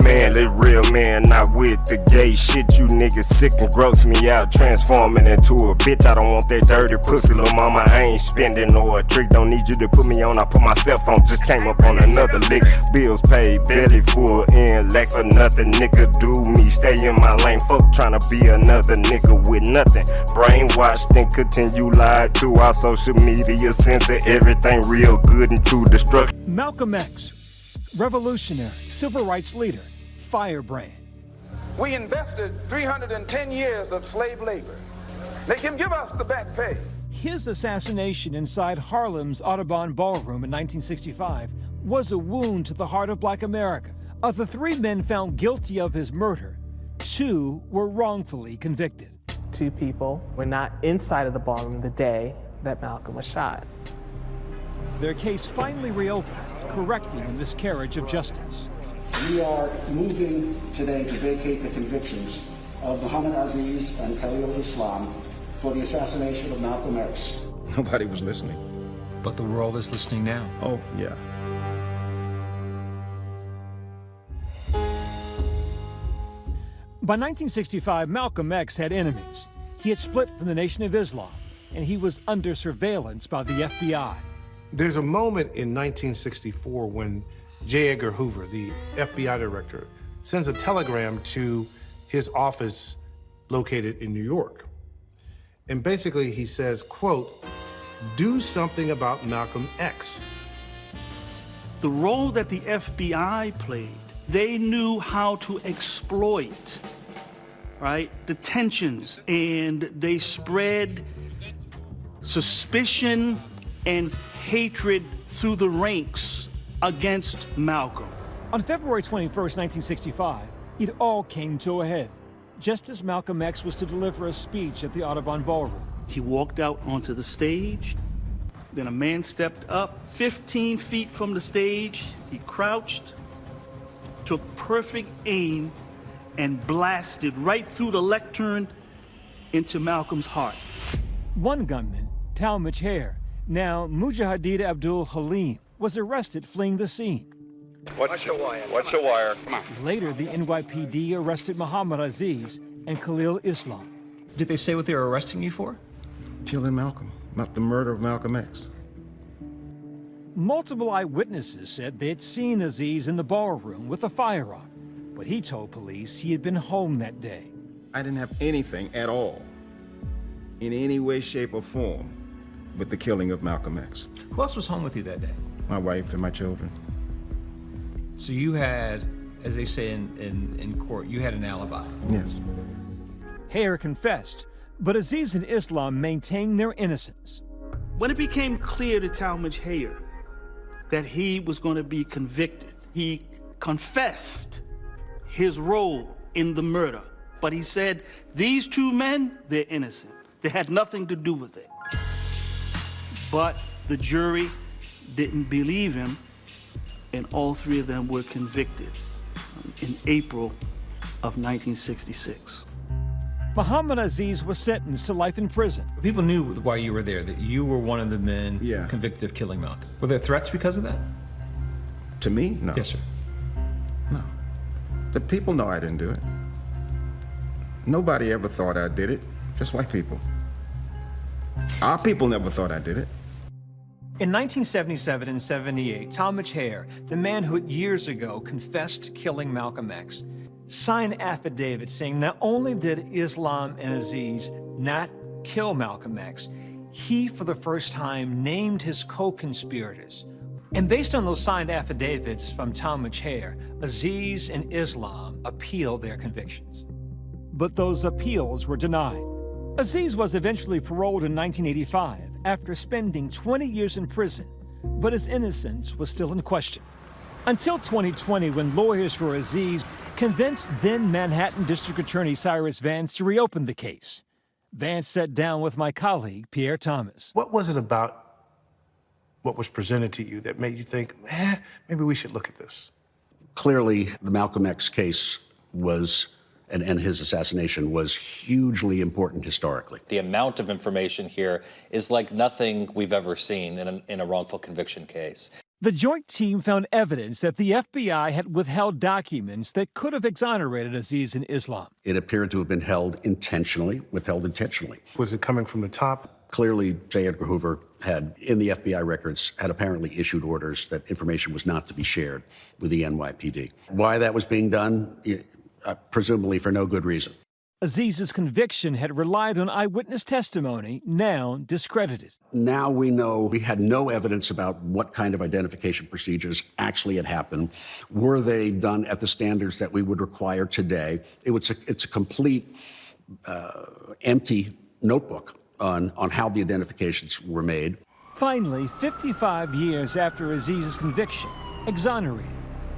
Man, they real man, not with the gay shit. You niggas sick and gross me out, transforming into a bitch. I don't want that dirty pussy, little mama. I ain't spending no a trick. Don't need you to put me on. I put myself on. Just came up on another lick. Bills paid, belly full, in lack for nothing. Nigga, do me, stay in my lane. Fuck trying to be another nigga with nothing. Brainwashed and continue lied to our social media. Censor everything real good into destruction. Malcom X, revolutionary, civil rights leader, firebrand. We invested 310 years of slave labor. They can give us the back pay. His assassination inside Harlem's Audubon Ballroom in 1965 was a wound to the heart of Black America. Of the 3 men found guilty of his murder, 2 were wrongfully convicted. 2 people were not inside of the ballroom the day that Malcolm was shot. Their case finally reopened, correcting a miscarriage of justice. We are moving today to vacate the convictions of Muhammad Aziz and Khalil Islam for the assassination of Malcolm X. Nobody was listening. But the world is listening now. Oh, yeah. By 1965, Malcolm X had enemies. He had split from the Nation of Islam, and he was under surveillance by the FBI. There's a moment in 1964 when J. Edgar Hoover, the FBI director, sends a telegram to his office located in New York. And basically he says, quote, "Do something about Malcolm X." The role that the FBI played, they knew how to exploit, right, the tensions, and they spread suspicion and hatred through the ranks against Malcolm. On February 21st, 1965, it all came to a head, just as Malcolm X was to deliver a speech at the Audubon Ballroom. He walked out onto the stage, then a man stepped up 15 feet from the stage. He crouched, took perfect aim, and blasted right through the lectern into Malcolm's heart. One gunman, Talmadge Hare, now Mujahideen Abdul Halim, was arrested fleeing the scene. What's your wire? Come on. Later, the NYPD arrested Muhammad Aziz and Khalil Islam. Did they say what they were arresting you for? Killing Malcolm, not the murder of Malcolm X. Multiple eyewitnesses said they had seen Aziz in the ballroom with a firearm, but he told police he had been home that day. I didn't have anything at all, in any way, shape, or form, with the killing of Malcolm X. Who else was home with you that day? My wife and my children. So you had, as they say in court, you had an alibi. Yes. Hare confessed, but Aziz and Islam maintained their innocence. When it became clear to Talmadge Hare that he was going to be convicted, he confessed his role in the murder. But he said, these 2 men, they're innocent. They had nothing to do with it. But the jury didn't believe him, and all 3 of them were convicted in April of 1966. Muhammad Aziz was sentenced to life in prison. People knew while you were there that you were one of the men convicted of killing Malcolm. Were there threats because of that? To me? No. Yes, sir. No. The people know I didn't do it. Nobody ever thought I did it, just white people. Our people never thought I did it. In 1977 and 78, Talmadge Hare, the man who years ago confessed to killing Malcolm X, signed affidavits saying not only did Islam and Aziz not kill Malcolm X, he, for the first time, named his co-conspirators. And based on those signed affidavits from Talmadge Hare, Aziz and Islam appealed their convictions. But those appeals were denied. Aziz was eventually paroled in 1985 after spending 20 years in prison, but his innocence was still in question. Until 2020, when lawyers for Aziz convinced then Manhattan District Attorney Cyrus Vance to reopen the case. Vance sat down with my colleague, Pierre Thomas. What was it about what was presented to you that made you think, maybe we should look at this? Clearly, the Malcolm X case was, and his assassination was hugely important historically. The amount of information here is like nothing we've ever seen in a wrongful conviction case. The joint team found evidence that the FBI had withheld documents that could have exonerated Aziz and Islam. It appeared to have been withheld intentionally. Was it coming from the top? Clearly, J. Edgar Hoover had, in the FBI records, had apparently issued orders that information was not to be shared with the NYPD. Why that was being done? Presumably for no good reason. Aziz's conviction had relied on eyewitness testimony, now discredited. Now we know we had no evidence about what kind of identification procedures actually had happened. Were they done at the standards that we would require today? It's a complete empty notebook on how the identifications were made. Finally, 55 years after Aziz's conviction, exonerated,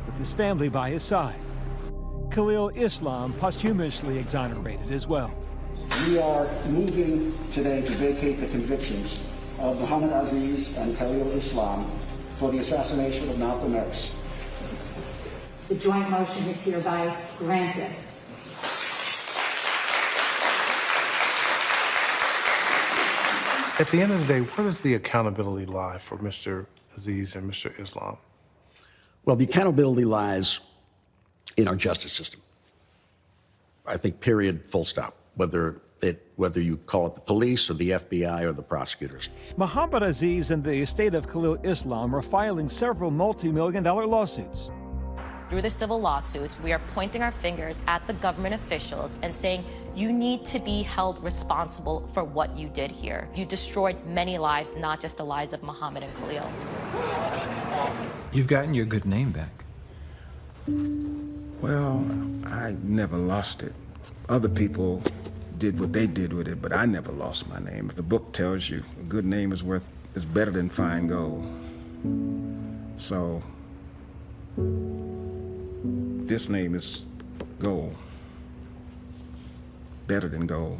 with his family by his side. Khalil Islam posthumously exonerated as well. We are moving today to vacate the convictions of Muhammad Aziz and Khalil Islam for the assassination of Malcom X. The joint motion is hereby granted. At the end of the day, where does the accountability lie for Mr. Aziz and Mr. Islam? Well, the accountability lies in our justice system. I think, period, full stop, whether you call it the police or the FBI or the prosecutors. Muhammad Aziz and the estate of Khalil Islam are filing several multi-million-dollar lawsuits. Through the civil lawsuits, we are pointing our fingers at the government officials and saying, you need to be held responsible for what you did here. You destroyed many lives, not just the lives of Muhammad and Khalil. You've gotten your good name back. Well, I never lost it. Other people did what they did with it, but I never lost my name. If the book tells you a good name is better than fine gold. So, this name is gold. Better than gold.